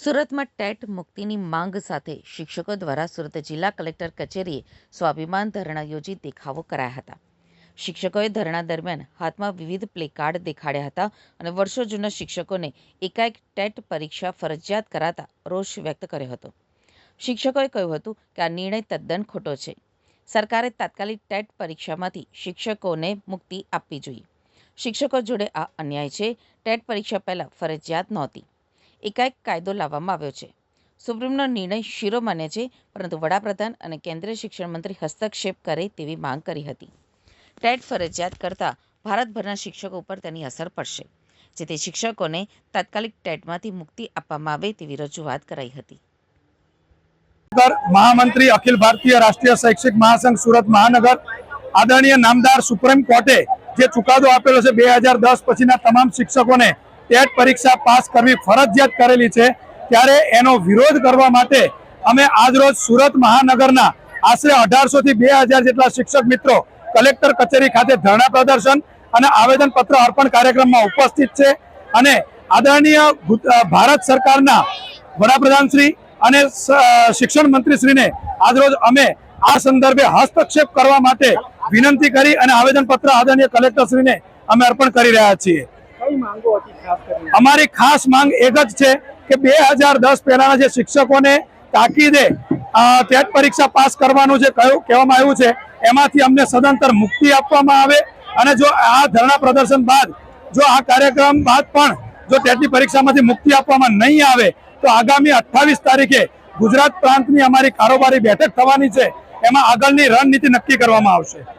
સુરતમાં ટેટ મુક્તિની માંગ સાથે શિક્ષકો દ્વારા સુરત જિલ્લા કલેક્ટર કચેરીએ સ્વાભિમાન ધરણા યોજી દેખાવો કરાયા હતા. શિક્ષકોએ ધરણા દરમિયાન હાથમાં વિવિધ પ્લેકાર્ડ દેખાડ્યા હતા અને વર્ષો જૂના શિક્ષકોને એકાએક ટેટ પરીક્ષા ફરજિયાત કરાતા રોષ વ્યક્ત કર્યો હતો. શિક્ષકોએ કહ્યું હતું કે આ નિર્ણય તદ્દન ખોટો છે. સરકારે તાત્કાલિક ટેટ પરીક્ષામાંથી શિક્ષકોને મુક્તિ આપવી જોઈએ. શિક્ષકો જોડે આ અન્યાય છે. ટેટ પરીક્ષા પહેલાં ફરજિયાત નહોતી. એકાએક કાયદો લાવવામાં આવ્યો છે. સુપ્રીમનો નિર્ણય શિરોમાન્ય છે, પરંતુ વડાપ્રધાન અને કેન્દ્રીય શિક્ષણ મંત્રી હસ્તક્ષેપ કરે તેવી માંગ કરી હતી. ટેટ ફરજિયાત કરતાં ભારતભરના શિક્ષકો ઉપર તેની અસર પડશે, જેથી શિક્ષકોને તાત્કાલિક ટેટમાંથી મુક્તિ આપવામાં આવે તેવી રજૂઆત કરાઈ હતી. મહામંત્રી અખિલ ભારતીય રાષ્ટ્રીય શૈક્ષિક મહાસંઘ સુરત મહાનગર આદરણીય નામદાર સુપ્રીમ કોર્ટે જે ચુકાદો આપેલો છે 2010 પછીના તમામ શિક્ષકોને ટેટ પરીક્ષા પાસ કરવી ફરજિયાત કરેલી છે, ત્યારે એનો વિરોધ કરવા માટે અમે આજરોજ સુરત મહાનગરના આશરે 1800 થી 2000 જેટલા શિક્ષક મિત્રો કલેક્ટર કચેરી ખાતે ધરણા પ્રદર્શન અને આવેદનપત્ર અર્પણ કાર્યક્રમમાં ઉપસ્થિત છે. અને આદરણીય ભારત સરકારના વડાપ્રધાનશ્રી અને શિક્ષણ મંત્રીશ્રીને આજરોજ અમે આ સંદર્ભે હસ્તક્ષેપ કરવા માટે વિનંતી કરી અને આવેદનપત્ર આદરણીય કલેક્ટરશ્રીને અમે અર્પણ કરી રહ્યા છીએ. અમારી ખાસ માંગ એક જ છે કે 2010 પહેલાના જે શિક્ષકોને તાકીદે ટેટ પરીક્ષા પાસ કરવાનું જે કહેવામાં આવ્યું છે એમાંથી અમને સદંતર મુક્તિ આપવામાં આવે. અને જો આ ધરણા પ્રદર્શન બાદ, જો આ કાર્યક્રમ બાદ પણ જો ટેટની પરીક્ષામાંથી મુક્તિ આપવામાં નહીં આવે તો આગામી 28 તારીખે ગુજરાત પ્રાંતની અમારી કારોબારી બેઠક થવાની છે. એમાં આગળની રણનીતિ નક્કી કરવામાં આવશે.